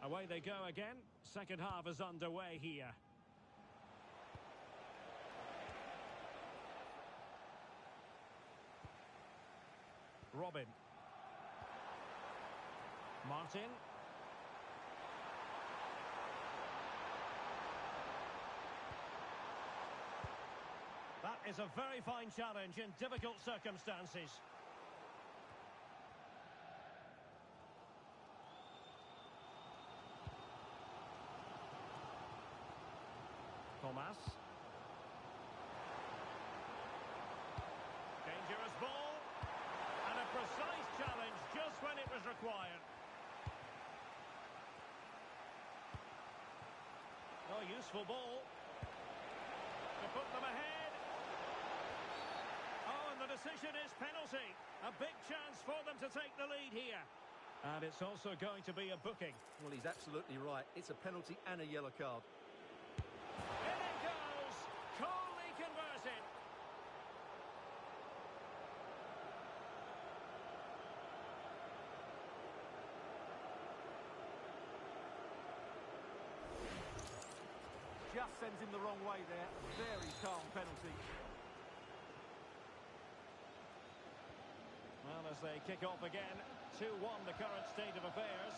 Away they go again. Second half is underway here. Robin. Martin. That is a very fine challenge in difficult circumstances. Thomas. Dangerous ball. And a precise challenge just when it was required. Oh, useful ball. To put them ahead. Oh, and the decision is penalty. A big chance for them to take the lead here. And it's also going to be a booking. Well, he's absolutely right. It's a penalty and a yellow card. In it goes. Coolly converted. Just sends him the wrong way there. Very calm penalty. Well, as they kick off again, 2-1 the current state of affairs.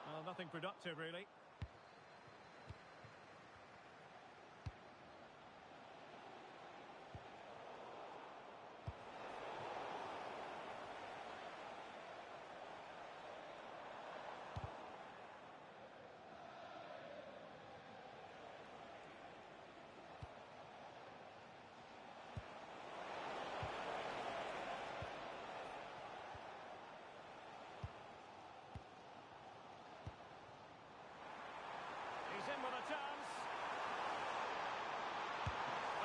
Well, nothing productive, really. He's in with a chance.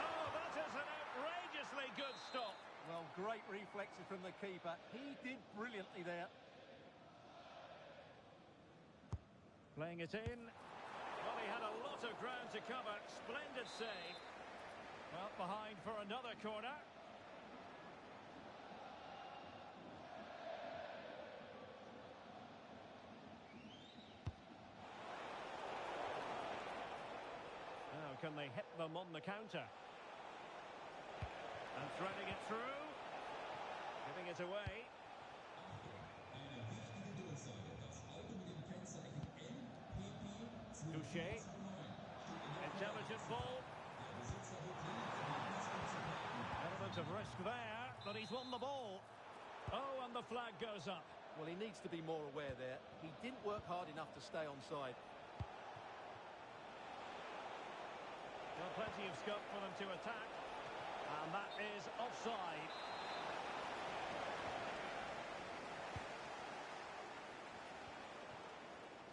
Oh, that is an outrageously good stop. Well, great reflexes from the keeper. He did brilliantly there. Playing it in. Well, he had a lot of ground to cover. Splendid save. Well, behind for another corner. Now, can they hit them on the counter? And threading it through. Giving it away. Touché. Intelligent ball. Element of risk there, but he's won the ball. Oh, and the flag goes up. Well, he needs to be more aware there. He didn't work hard enough to stay onside. Well, plenty of scope for them to attack. And that is offside.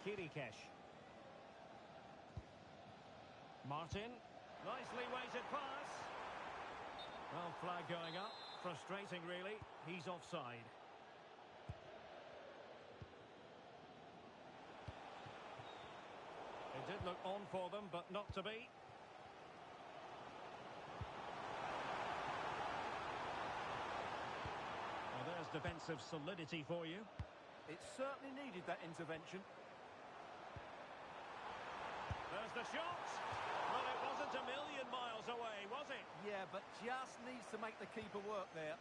Kirikesh. Martin. Nicely weighted pass. Well, flag going up. Frustrating, really. He's offside. It did look on for them, but not to be. Well, there's defensive solidity for you. It certainly needed that intervention. There's the shot. Well, it wasn't a million miles away, was it? Yeah, but just needs to make the keeper work there.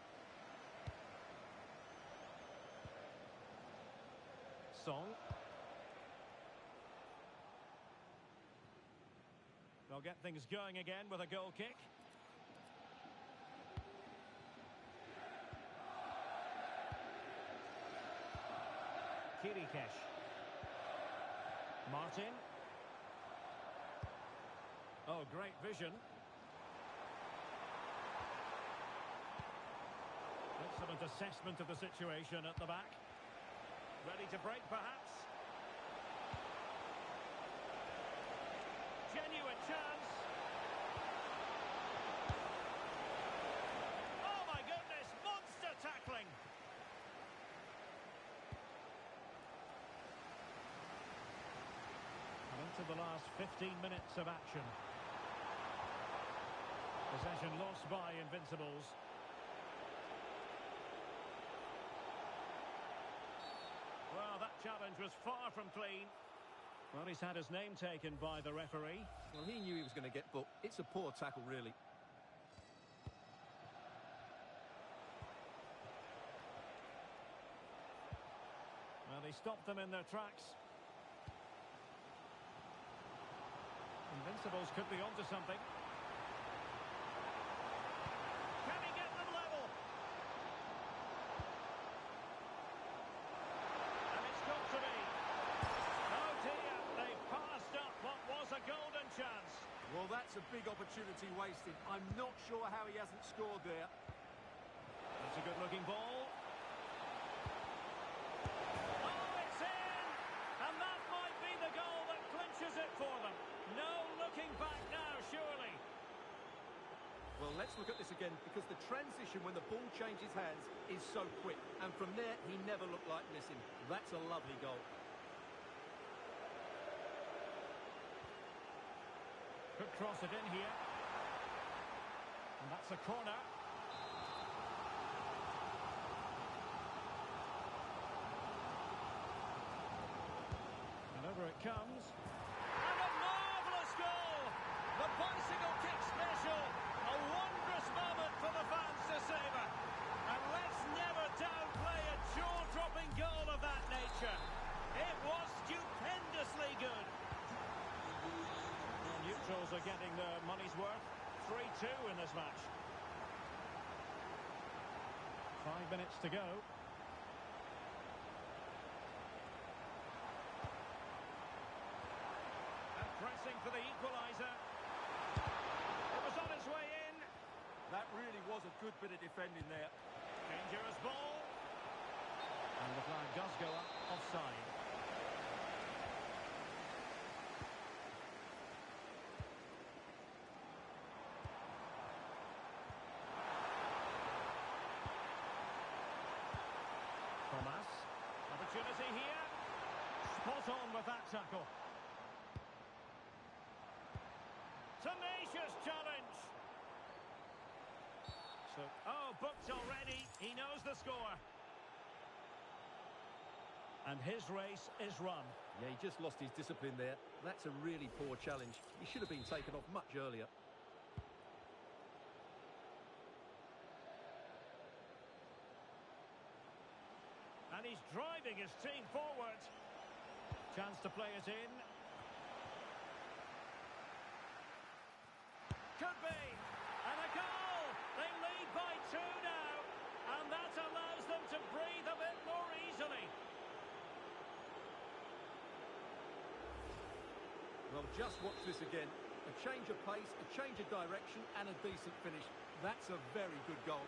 Song. They'll get things going again with a goal kick. Kirikesh. Martin. Oh, great vision. Excellent assessment of the situation at the back. Ready to break, perhaps. Genuine chance. last 15 minutes of action. Possession lost by Invincibles. Well, that challenge was far from clean. Well, he's had his name taken by the referee. Well, he knew he was going to get booked. It's a poor tackle, really. Well, he stopped them in their tracks. Invincibles could be onto something. Can he get them level? And it's got to be. Oh dear, they've passed up what was a golden chance. Well, that's a big opportunity wasted. I'm not sure how he hasn't scored there. That's a good-looking ball. Oh, it's in! And that might be the goal that clinches it for them. No looking back now, surely. Well, let's look at this again, because the transition when the ball changes hands is so quick. And from there, he never looked like missing. That's a lovely goal. Could cross it in here. And that's a corner. And over it comes. And a marvellous goal! The bicycle kick special. A wondrous moment for the fans to savour. And let's never downplay a jaw-dropping goal of that nature. It was stupendously good. Neutrals are getting their money's worth. 3-2 in this match. 5 minutes to go. And pressing for the equaliser. It was on its way in. That really was a good bit of defending there. Dangerous ball. And the flag does go up offside. Thomas. Opportunity here. Spot on with that tackle. Tenacious challenge. So, booked already. He knows the score. And his race is run. Yeah, he just lost his discipline there. That's a really poor challenge. He should have been taken off much earlier. And he's driving his team forward. Chance to play it in. Could be. And a goal! They lead by 2 now. And that allows them to breathe a bit more easily. Well, just watch this again. A change of pace, a change of direction, and a decent finish. That's a very good goal.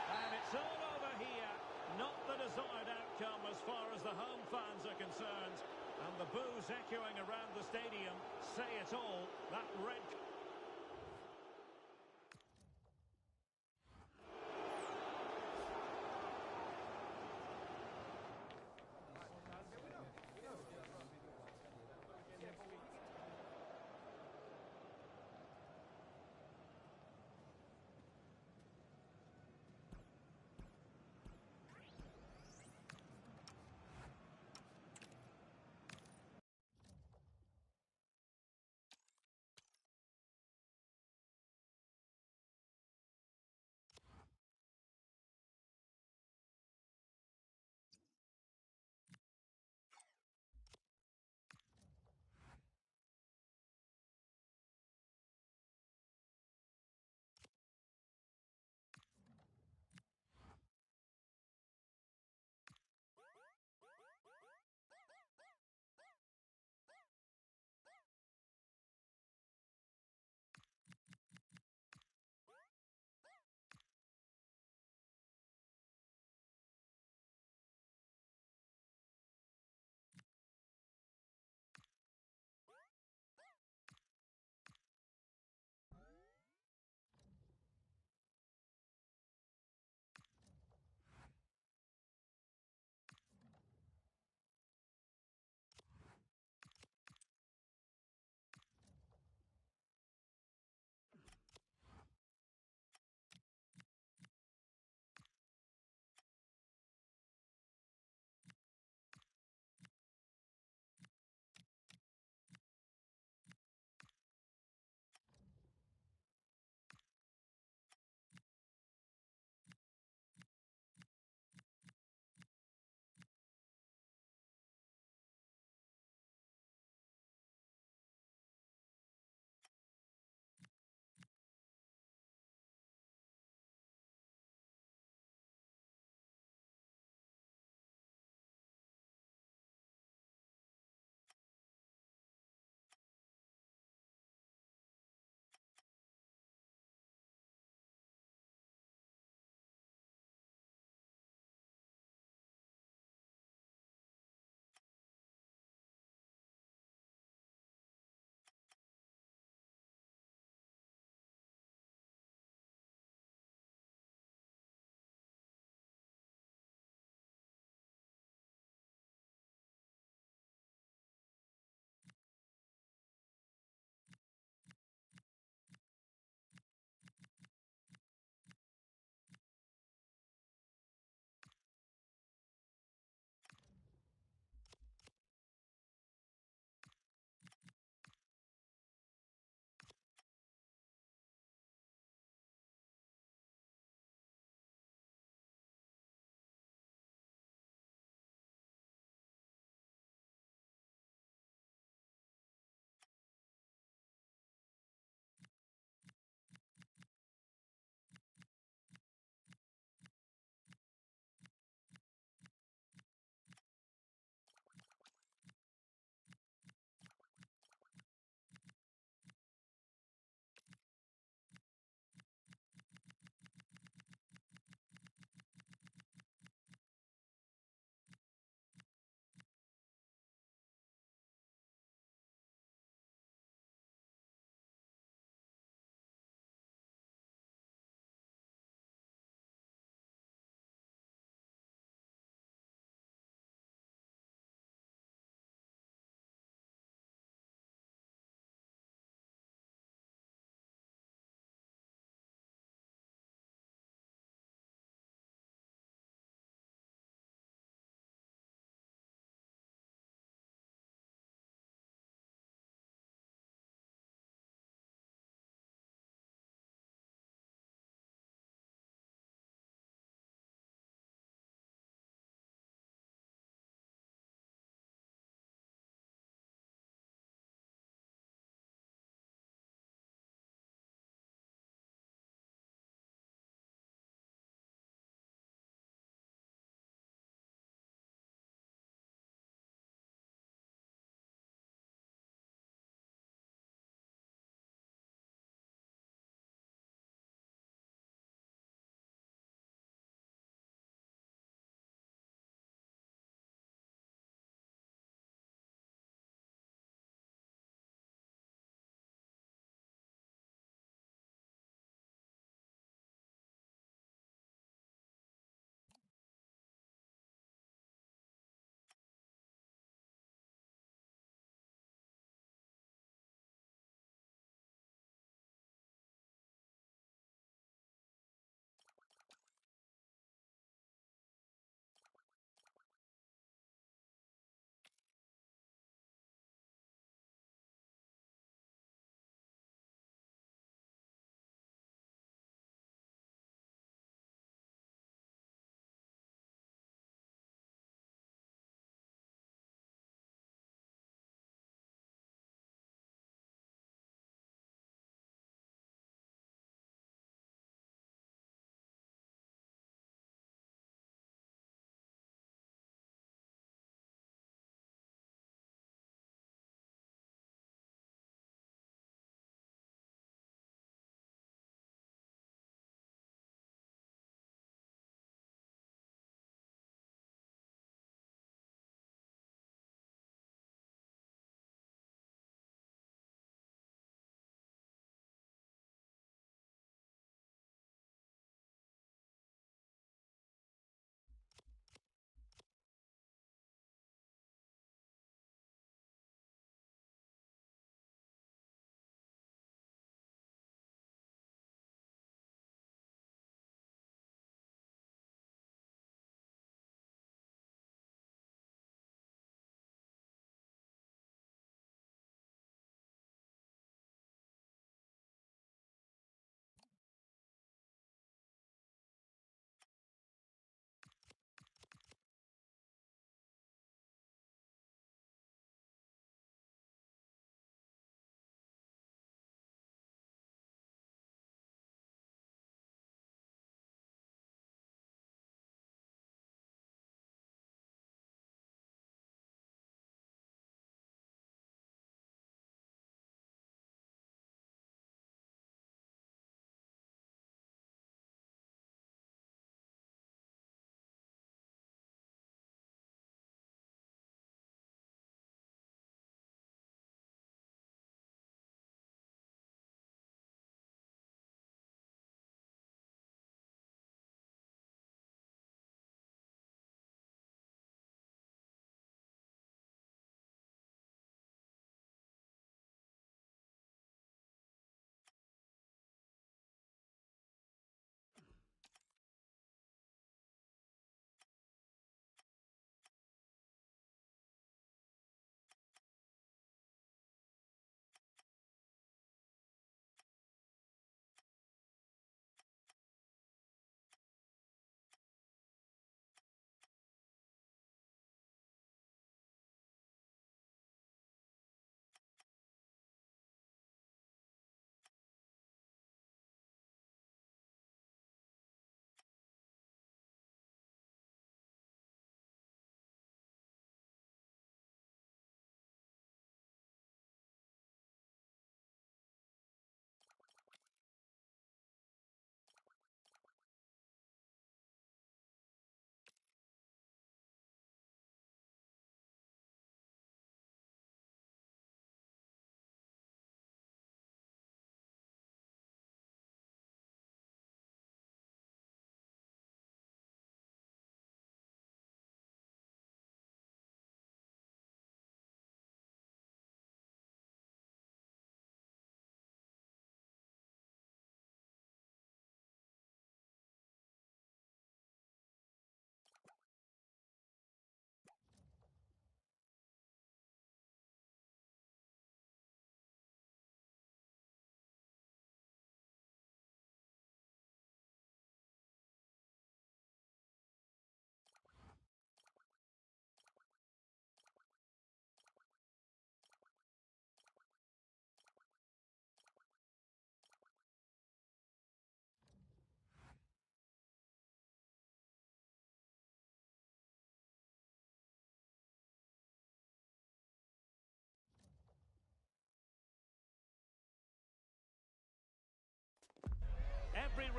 And it's all over here. Not the desired outcome as far as the home fans are concerned. And the boos echoing around the stadium say it all. That red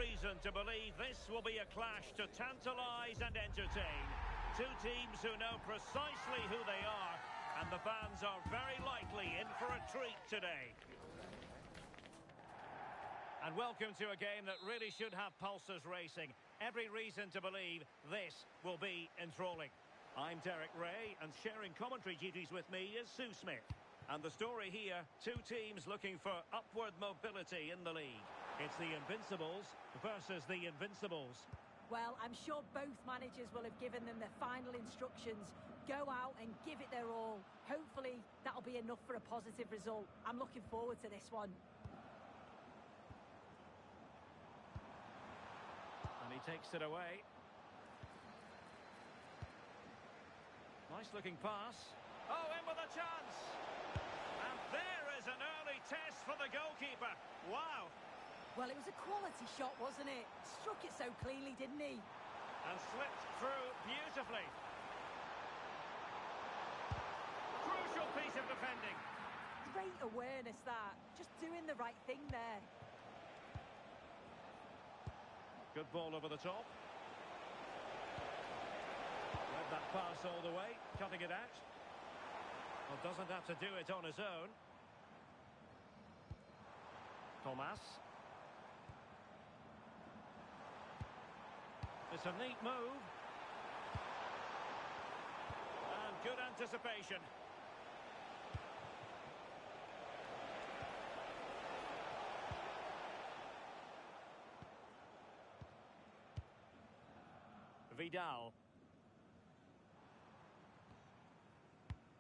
reason to believe this will be a clash to tantalise and entertain. Two teams who know precisely who they are, and the fans are very likely in for a treat today. And welcome to a game that really should have pulses racing. Every reason to believe this will be enthralling. I'm Derek Ray, and sharing commentary duties with me is Sue Smith. And the story here, two teams looking for upward mobility in the league. It's the Invincibles versus the Invincibles. Well, I'm sure both managers will have given them their final instructions. Go out and give it their all. Hopefully, that'll be enough for a positive result. I'm looking forward to this one. And he takes it away. Nice looking pass. Oh, in with a chance. And there is an early test for the goalkeeper. Wow. Well, it was a quality shot, wasn't it? Struck it so cleanly, didn't he? And slipped through beautifully. Crucial piece of defending. Great awareness, that. Just doing the right thing there. Good ball over the top. Read that pass all the way, cutting it out. Well, doesn't have to do it on his own. Thomas. It's a neat move. And good anticipation. Vidal.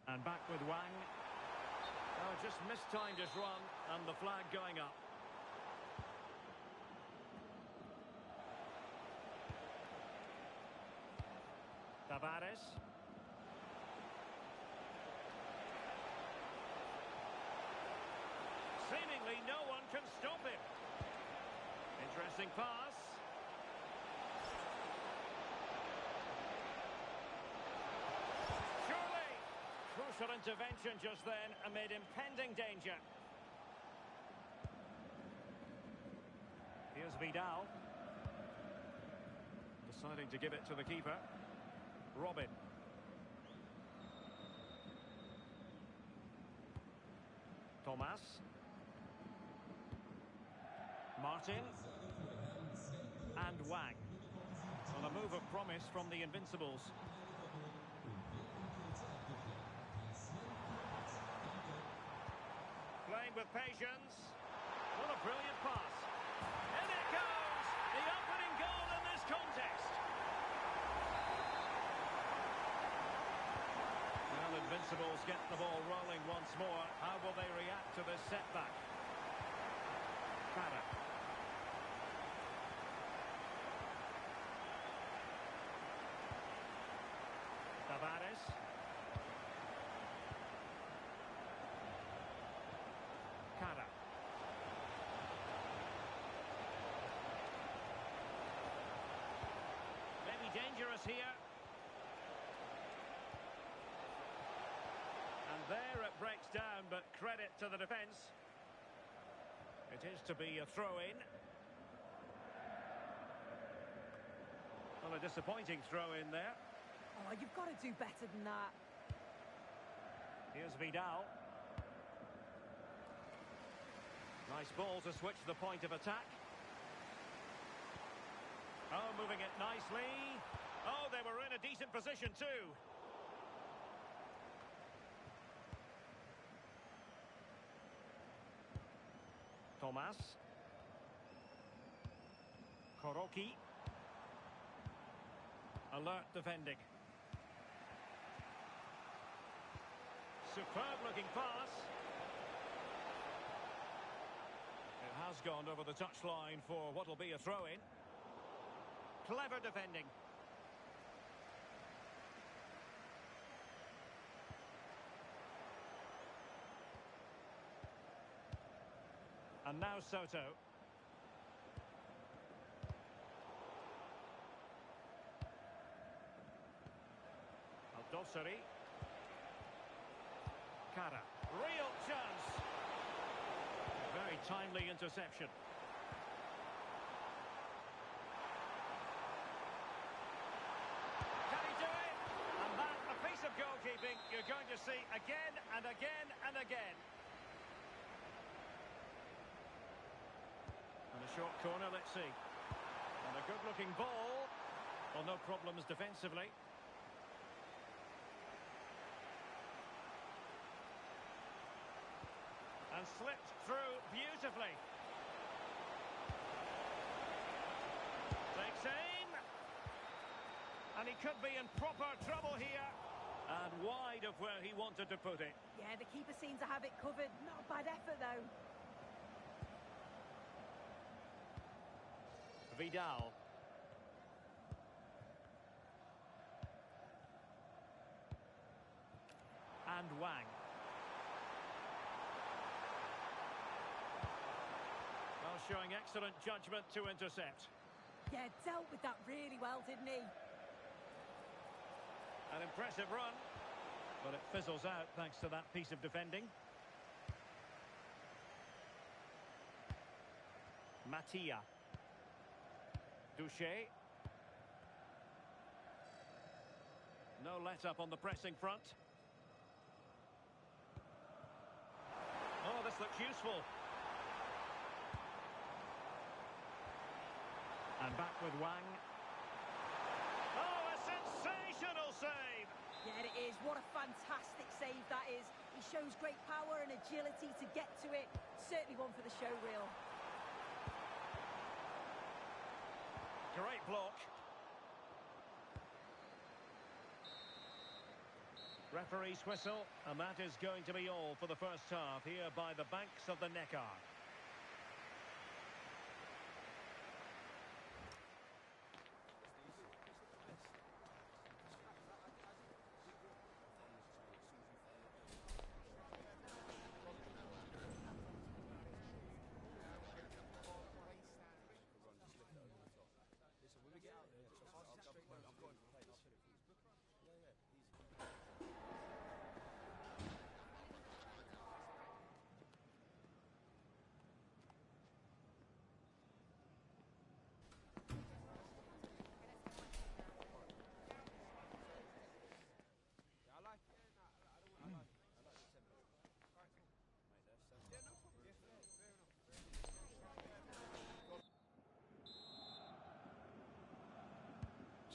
And back with Wang. Oh, just mistimed his run, and the flag going up. Tavares. Seemingly no one can stop him. Interesting pass. Surely. Crucial intervention just then amid impending danger. Here's Vidal. Deciding to give it to the keeper. Robin. Thomas. Martin. And Wang. On a move of promise from the Invincibles. Playing with patience. What a brilliant pass. In it goes! The opening goal in this contest. Well, Invincibles get the ball rolling once more. How will they react to this setback? Cara. Tavares. Cara. Maybe dangerous here. And there it breaks down, but credit to the defence. It is to be a throw-in. Well, a disappointing throw-in there. Oh, you've got to do better than that. Here's Vidal. Nice ball to switch the point of attack. Oh, moving it nicely. Oh, they were in a decent position too. Thomas. Koroki. Alert defending. Superb looking pass. It has gone over the touchline for what will be a throw-in. Clever defending. And now Soto. Al-Dosseri. Cara. Real chance. Very timely interception. accuracy again and again and again. And a short corner, let's see. And a good-looking ball. Well, no problems defensively. And slipped through beautifully. Takes aim. And he could be in proper trouble here. And wide of where he wanted to put it. Yeah, the keeper seemed to have it covered. Not a bad effort, though. Vidal. And Wang. Well, showing excellent judgment to intercept. Yeah, dealt with that really well, didn't he? An impressive run, but it fizzles out thanks to that piece of defending. Mattia. Douche. No let-up on the pressing front. Oh, this looks useful. And back with Wang. Oh, a sensational save! Yeah, it is. What a fantastic save that is. He shows great power and agility to get to it. Certainly one for the show reel. Great block. Referee's whistle, and that is going to be all for the first half here by the banks of the Neckar.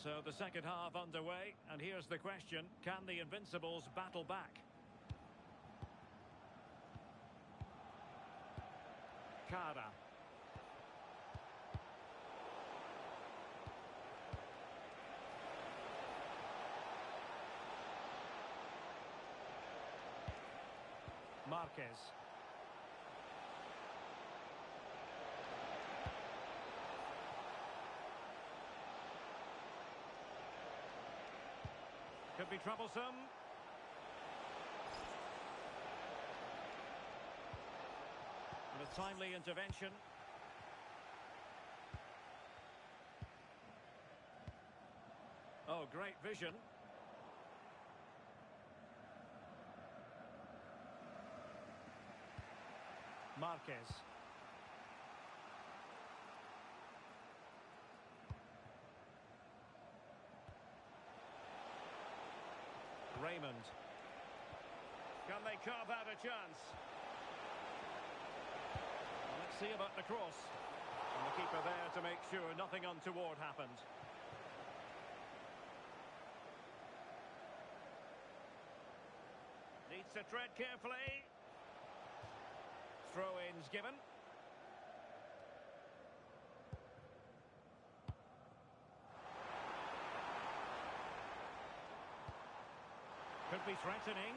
So the second half underway, and here's the question, can the Invincibles battle back? Cara. Marquez. Could be troublesome. And a timely intervention. Oh, great vision. Marquez. Raymond. Can they carve out a chance? Let's see about the cross. And the keeper there to make sure nothing untoward happened. Needs to tread carefully. Throw-ins given. Could be threatening.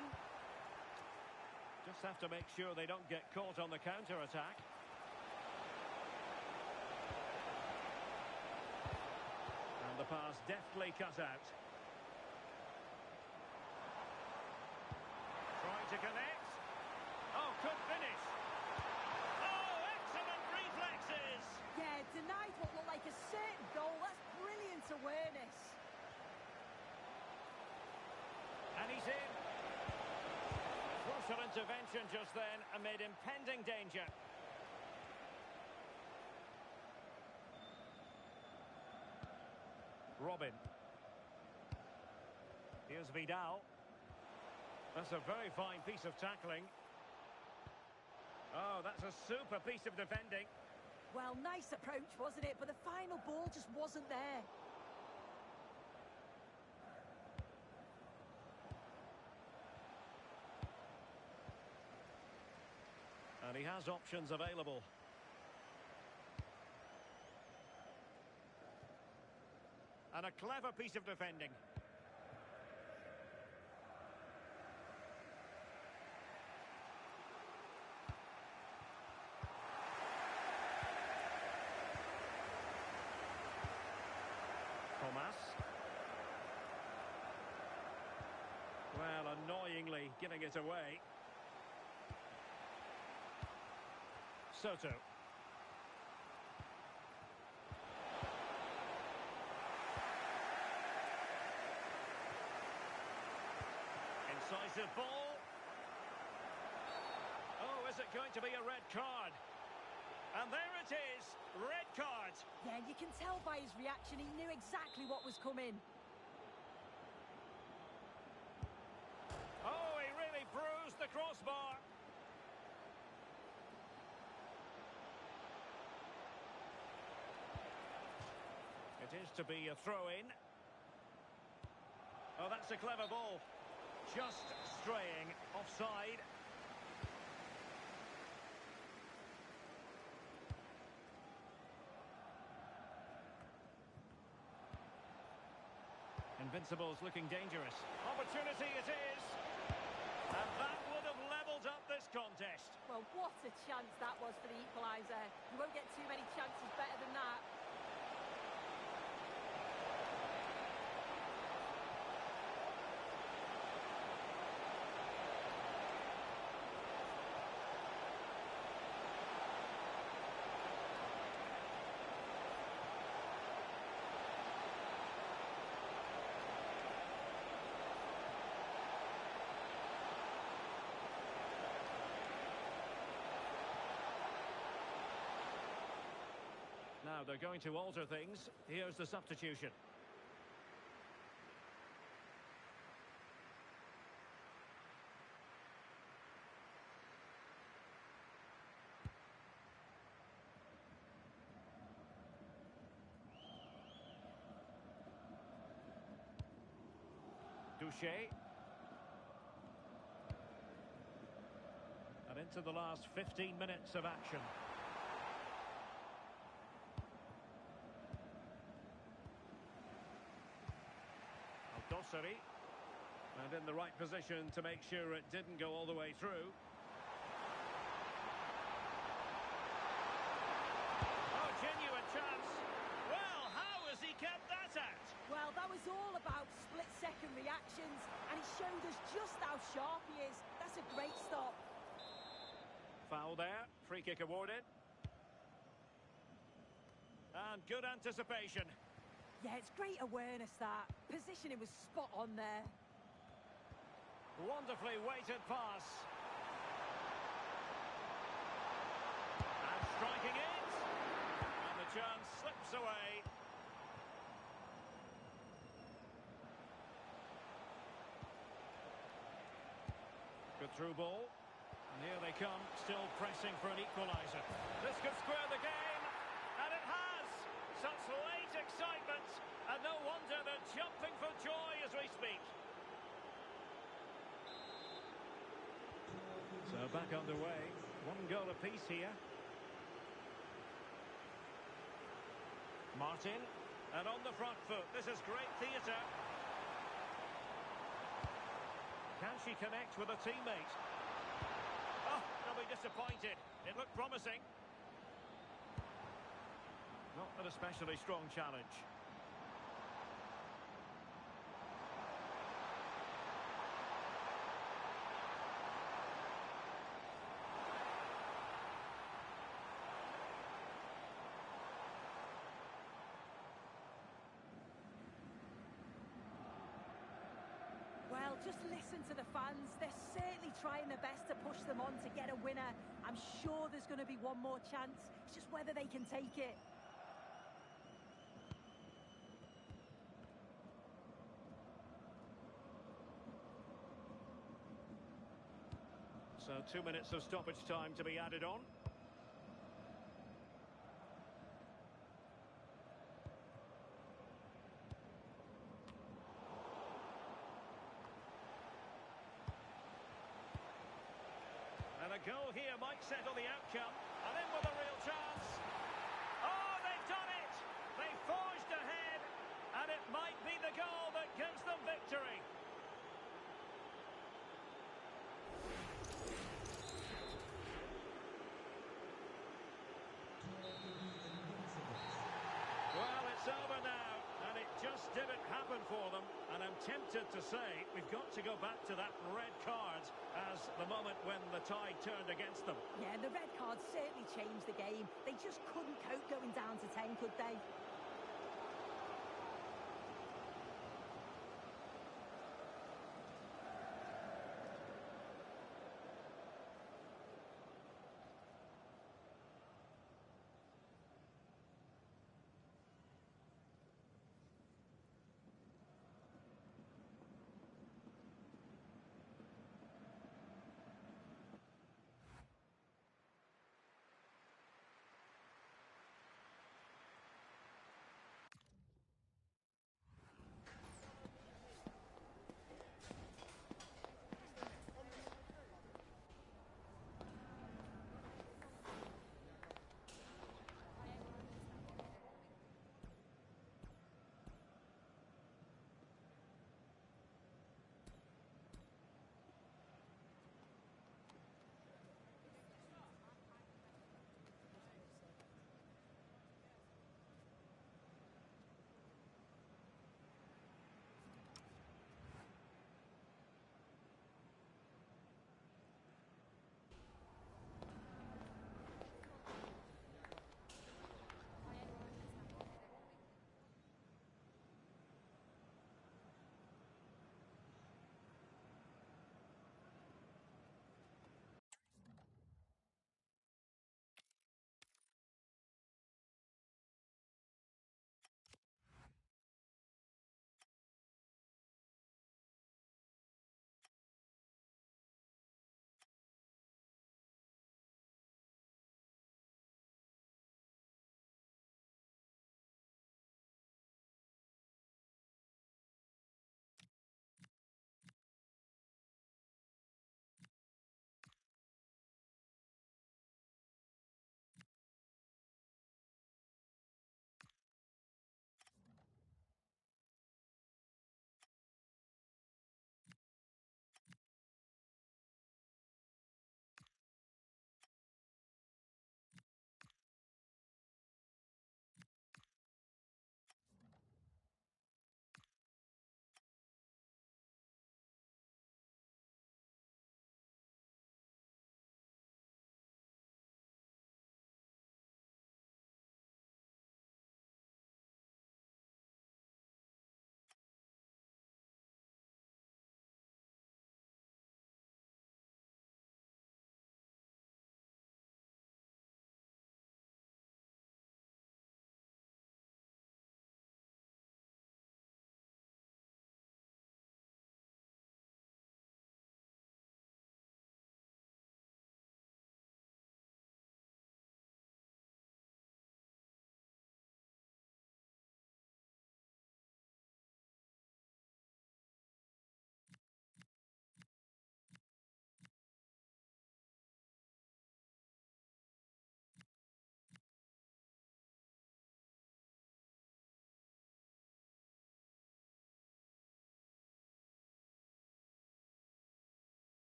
Just have to make sure they don't get caught on the counter-attack. And the pass deftly cut out. Trying to connect. Oh, could finish. Oh, excellent reflexes. Yeah, denied what looked like a certain goal. That's brilliant awareness. And he's in. Crucial intervention just then amid impending danger. Robin. Here's Vidal. That's a very fine piece of tackling. Oh, that's a super piece of defending. Well, nice approach, wasn't it? But the final ball just wasn't there. And he has options available. And a clever piece of defending. Thomas. Well, annoyingly giving it away. Soto. Incisive ball. Oh, is it going to be a red card? And there it is, red card. Yeah, you can tell by his reaction, he knew exactly what was coming. Oh, he really bruised the crossbar. It is to be a throw-in. Oh, that's a clever ball. Just straying offside. Invincibles looking dangerous. Opportunity it is. And that would have levelled up this contest. Well, what a chance that was for the equaliser. You won't get too many chances better than that. Now they're going to alter things. Here's the substitution. Douche. And into the last 15 minutes of action. Dosseri, and in the right position to make sure it didn't go all the way through. Oh, genuine chance. Well, how has he kept that at? Well, that was all about split-second reactions, and he showed us just how sharp he is. That's a great stop. Foul there, free kick awarded. And good anticipation. Yeah, it's great awareness, that. Positioning was spot on there. Wonderfully weighted pass. And striking it. And the chance slips away. Good through ball. And here they come, still pressing for an equaliser. This could square the game. And it has. Such late excitement. And no wonder they're jumping for joy as we speak. So back underway. One goal apiece here. Martin. And on the front foot. This is great theatre. Can she connect with a teammate? Oh, they'll be disappointed. It looked promising. Not an especially strong challenge. Well, just listen to the fans. They're certainly trying their best to push them on to get a winner. I'm sure there's going to be one more chance. It's just whether they can take it. So 2 minutes of stoppage time to be added on. And a goal here might settle the outcome. And in with a real chance. Oh, they've done it! They forged ahead. And it might be the goal that gives them victory. Well, it's over now, and it just didn't happen for them. And I'm tempted to say we've got to go back to that red card as the moment when the tide turned against them. Yeah, the red card certainly changed the game. They just couldn't cope going down to 10, could they?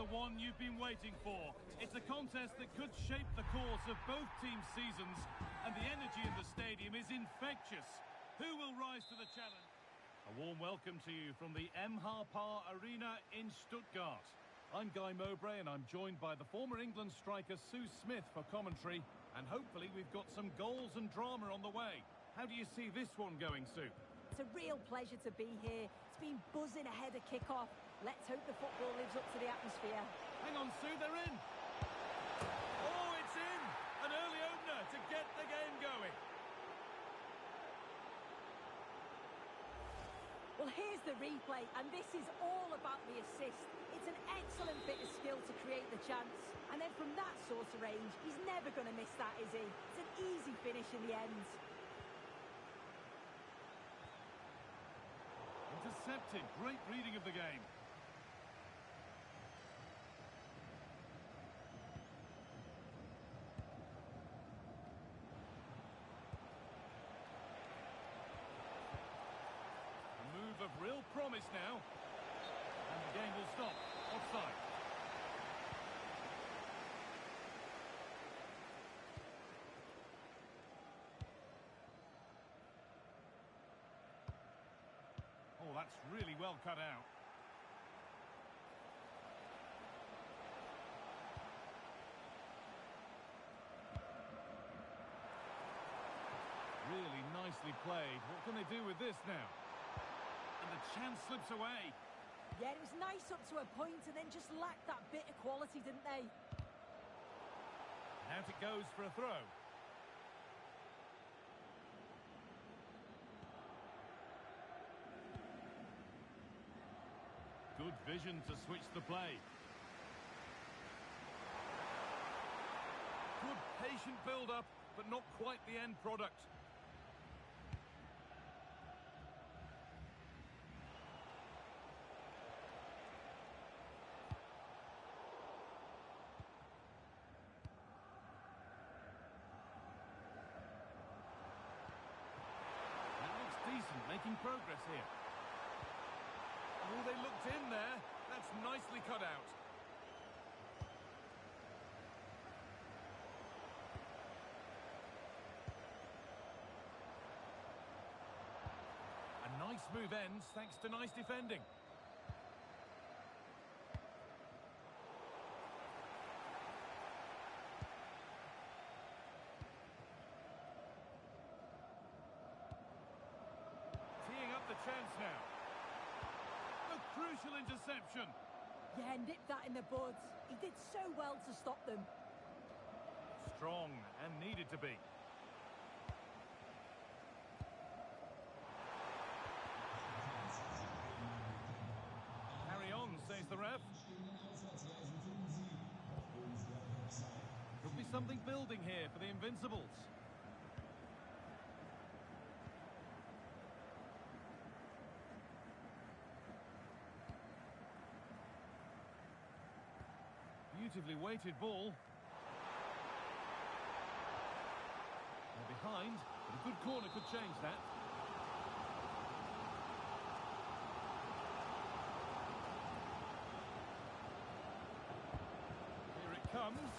the one you've been waiting for. It's a contest that could shape the course of both teams' seasons, and the energy in the stadium is infectious. Who will rise to the challenge? A warm welcome to you from the Par Arena in Stuttgart. I'm Guy Mowbray, and I'm joined by the former England striker Sue Smith for commentary, and hopefully we've got some goals and drama on the way. How do you see this one going, Sue? It's a real pleasure to be here. It's been buzzing ahead of kick-off. Let's hope the football lives up to the atmosphere. Hang on, Sue, they're in. Oh, it's in! An early opener to get the game going. Well, here's the replay, and this is all about the assist. It's an excellent bit of skill to create the chance. And then from that sort of range, he's never going to miss that, is he? It's an easy finish in the end. Intercepted. Great reading of the game. A move of real promise now. And the game will stop. Offside. Oh, that's really well cut out. Really nicely played. What can they do with this now? And the chance slips away. Yeah, it was nice up to a point and then just lacked that bit of quality, didn't they? Out it goes for a throw. Good vision to switch the play. Good patient build-up, but not quite the end product. That looks decent, making progress here. Oh, they looked in there. That's nicely cut out. A nice move ends thanks to nice defending. Teeing up the chance now. A crucial interception. Yeah, nipped that in the bud. He did so well to stop them. Strong and needed to be. Carry on, says the ref. Could be something building here for the Invincibles. Beautifully weighted ball. They're behind, but a good corner could change that. Here it comes.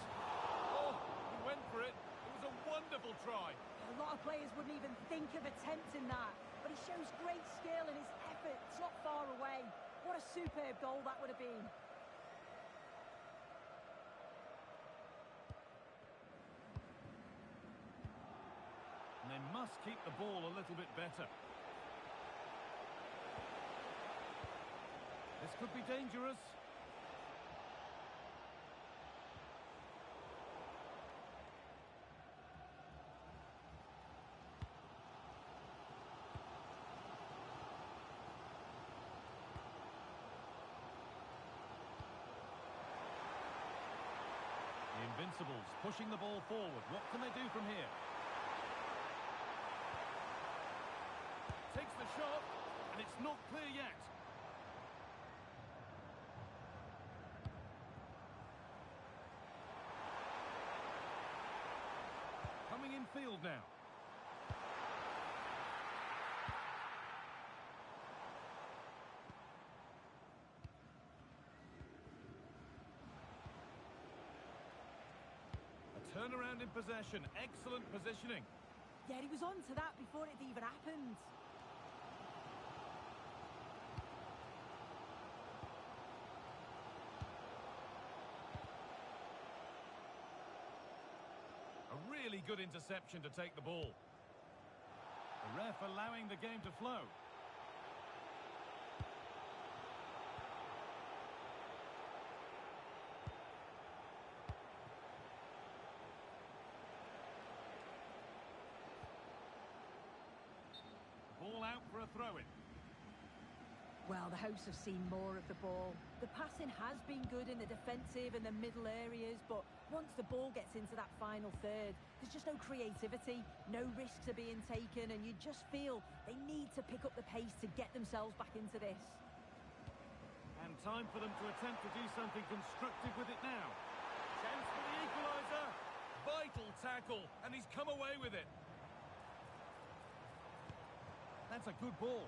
Oh, he went for it. It was a wonderful try. A lot of players wouldn't even think of attempting that, but he shows great skill and his effort. It's not far away. What a superb goal that would have been. And they must keep the ball a little bit better. This could be dangerous. The Invincibles pushing the ball forward. What can they do from here? Takes the shot, and it's not clear yet. Coming in field now. Turn around in possession. Excellent positioning. Yeah, he was on to that before it even happened. A really good interception to take the ball. The ref allowing the game to flow. Ball out for a throw-in. Well, the hosts have seen more of the ball. The passing has been good in the defensive and the middle areas, but once the ball gets into that final third, there's just no creativity, no risks are being taken, and you just feel they need to pick up the pace to get themselves back into this. And time for them to attempt to do something constructive with it now. Chance for the equaliser. Vital tackle, and he's come away with it. That's a good ball.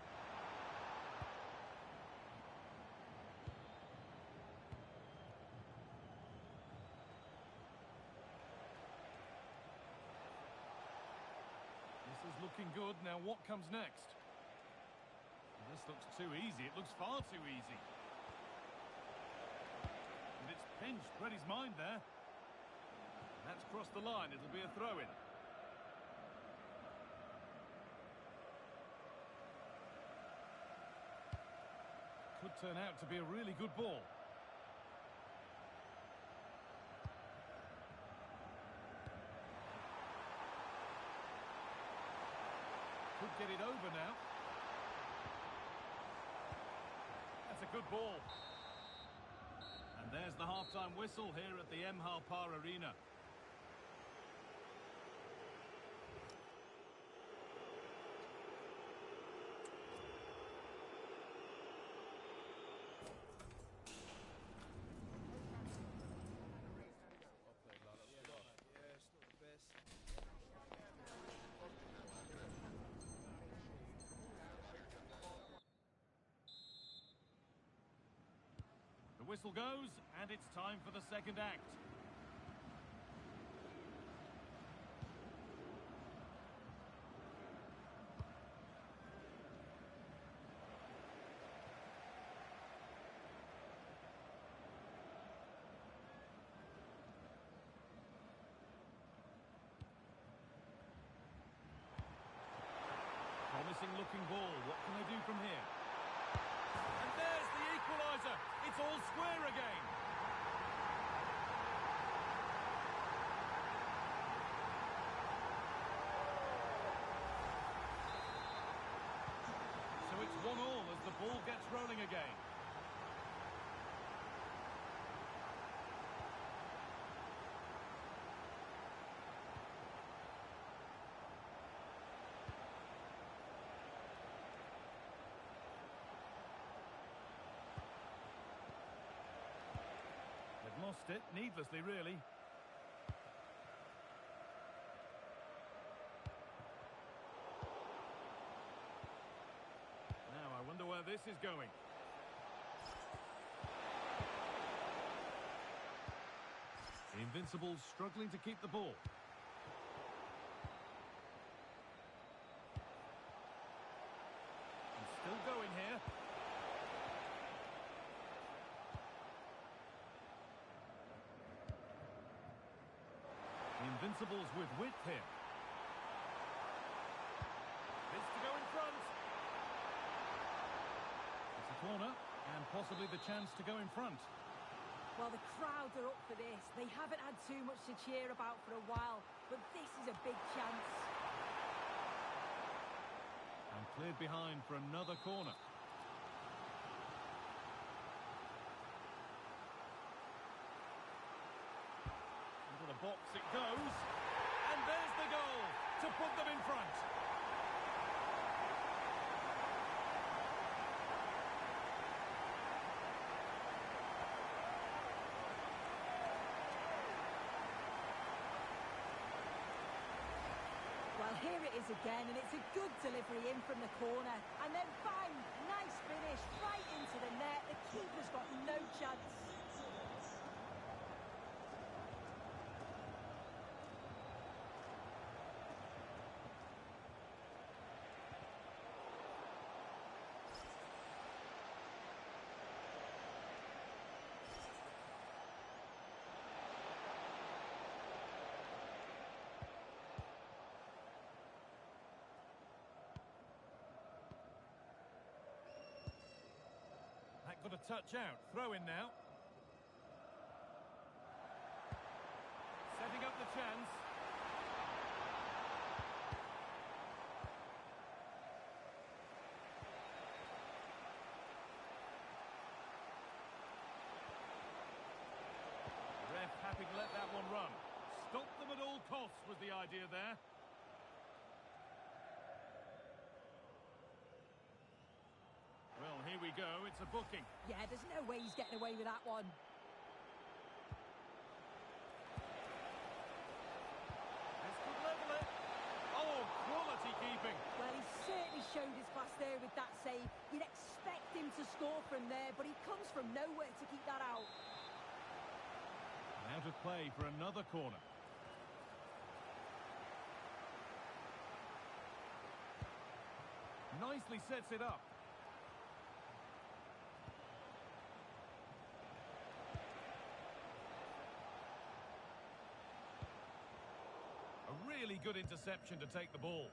This is looking good. Now what comes next? This looks too easy. It looks far too easy. And it's pinched. Read his mind there. That's crossed the line. It'll be a throw-in. Could turn out to be a really good ball. Could get it over now. That's a good ball. And there's the half-time whistle here at the Par Arena. The whistle goes, and it's time for the second act. Promising looking ball. What can they do from here? And there's the equaliser. It's all square again. So it's 1-1 as the ball gets rolling again. Lost it needlessly, really. Now I wonder where this is going. The Invincibles struggling to keep the ball. And still going here. Invincibles with width here. This to go in front. It's a corner, and possibly the chance to go in front. Well, the crowd are up for this. They haven't had too much to cheer about for a while, but this is a big chance. And cleared behind for another corner. Box it goes, and there's the goal to put them in front. Well, here it is again, and it's a good delivery in from the corner, and then bang, nice finish right into the net. The keeper's got no chance. for the touch out. Throw in now. Setting up the chance. Ref happy to let that one run. Stop them at all costs was the idea there. Well, here we go. It's a booking. Yeah, there's no way he's getting away with that one. This could level it. Oh, quality keeping. Well, he certainly showed his class there with that save. You'd expect him to score from there, but he comes from nowhere to keep that out. Out of play for another corner. Nicely sets it up. A really good interception to take the ball.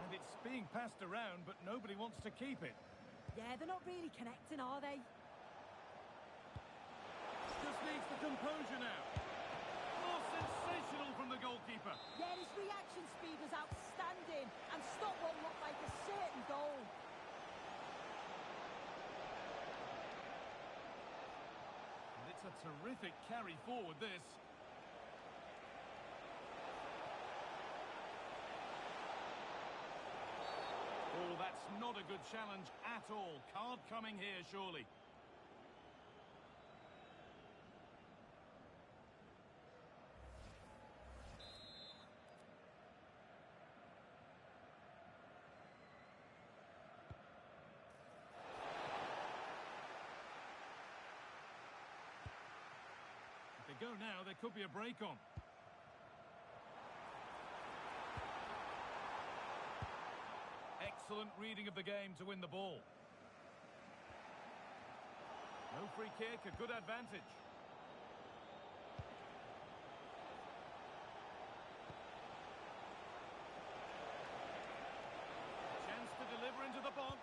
And it's being passed around, but nobody wants to keep it. Yeah, they're not really connecting, are they? Just needs the composure now. Oh, sensational from the goalkeeper. Yeah, his reaction speed was outstanding, and stop what looked like a certain goal. And it's a terrific carry forward, this. Oh, that's not a good challenge at all. Card coming here, surely. If they go now, there could be a break on. Excellent reading of the game to win the ball. No free kick, a good advantage. Chance to deliver into the box.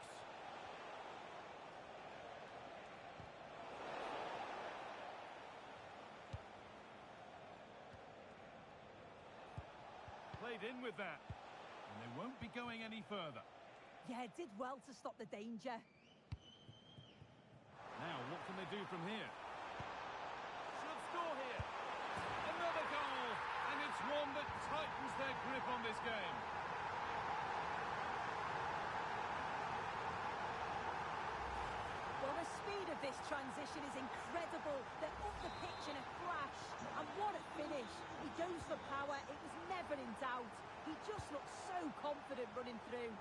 Played in with that. And they won't be going any further. Yeah, did well to stop the danger. Now, what can they do from here? Should score here. Another goal, and it's one that tightens their grip on this game. Well, the speed of this transition is incredible. They're up the pitch in a flash. And what a finish. He goes for power. It was never in doubt. He just looks so confident running through.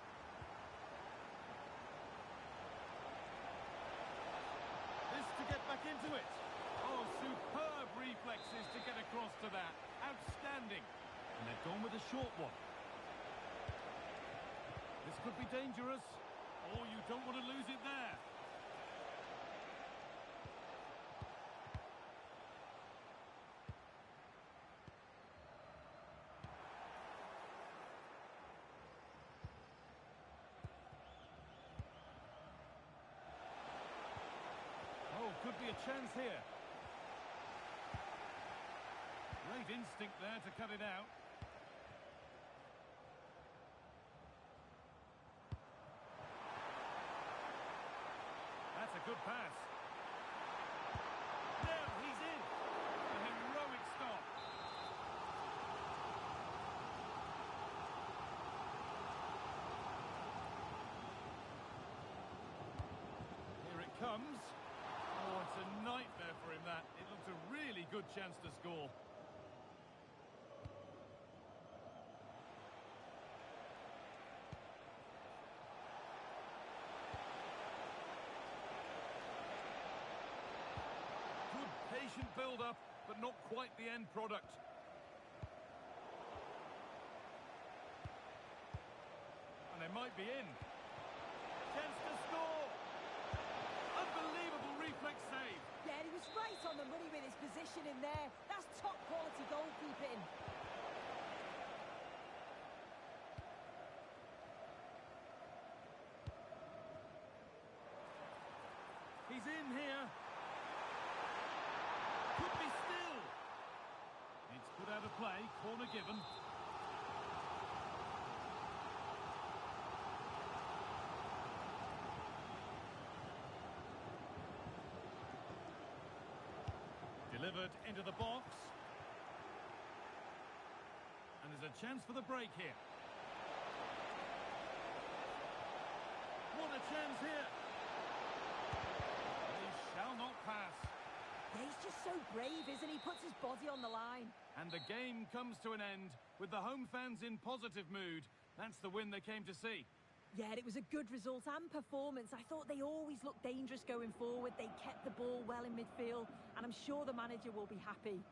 This to get back into it. Oh, superb reflexes to get across to that. Outstanding. And they've gone with a short one. This could be dangerous. Oh, you don't want to lose it there. Oh, could be a chance here. Great instinct there to cut it out. That's a good pass. Now he's in. A heroic stop. Here it comes. Oh, it's a nightmare for him, that. It looked a really good chance to score. Good patient build-up, but not quite the end product. And they might be in. Chance to score. Unbelievable reflex save. Yeah, he was right on the money with his position in there. That's top quality goalkeeping. play, corner given. Delivered into the box. And there's a chance for the break here. What a chance here. He shall not pass. Yeah, he's just so brave, isn't he? Puts his body on the line. And the game comes to an end with the home fans in positive mood. That's the win they came to see. Yeah, it was a good result and performance. I thought they always looked dangerous going forward. They kept the ball well in midfield, and I'm sure the manager will be happy.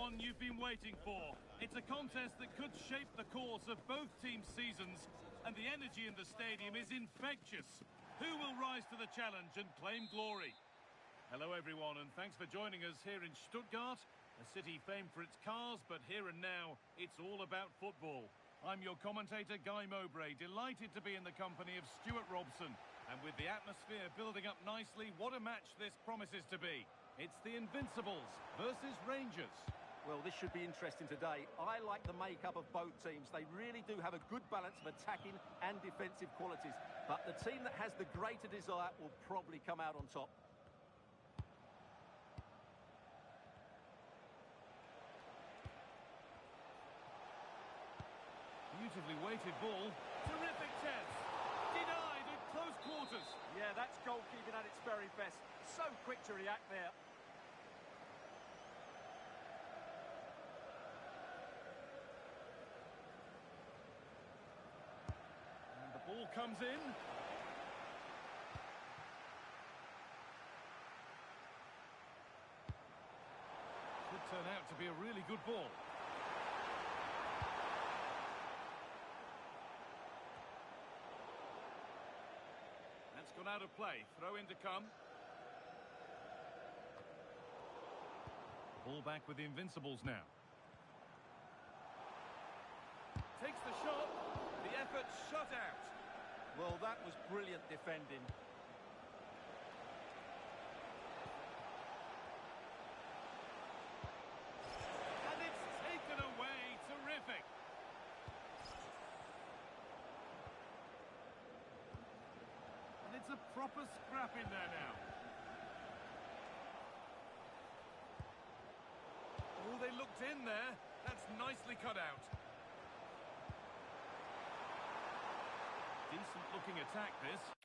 one you've been waiting for. It's a contest that could shape the course of both teams' seasons, and the energy in the stadium is infectious. Who will rise to the challenge and claim glory? Hello everyone, and thanks for joining us here in Stuttgart, a city famed for its cars, but here and now, it's all about football. I'm your commentator, Guy Mowbray, delighted to be in the company of Stuart Robson. And with the atmosphere building up nicely, what a match this promises to be. It's the Invincibles versus Rangers. Well, this should be interesting today. I like the makeup of both teams. They really do have a good balance of attacking and defensive qualities. But the team that has the greater desire will probably come out on top. Beautifully weighted ball. Terrific chance. Denied at close quarters. Yeah, that's goalkeeping at its very best. So quick to react there. And the ball comes in. Could turn out to be a really good ball. That's gone out of play. Throw in to come. Ball back with the Invincibles now. Takes the shot. The effort shut out. Well, that was brilliant defending. And it's taken away. Terrific. And it's a proper scrap in there now. Oh, they looked in there. That's nicely cut out. Decent looking attack, this.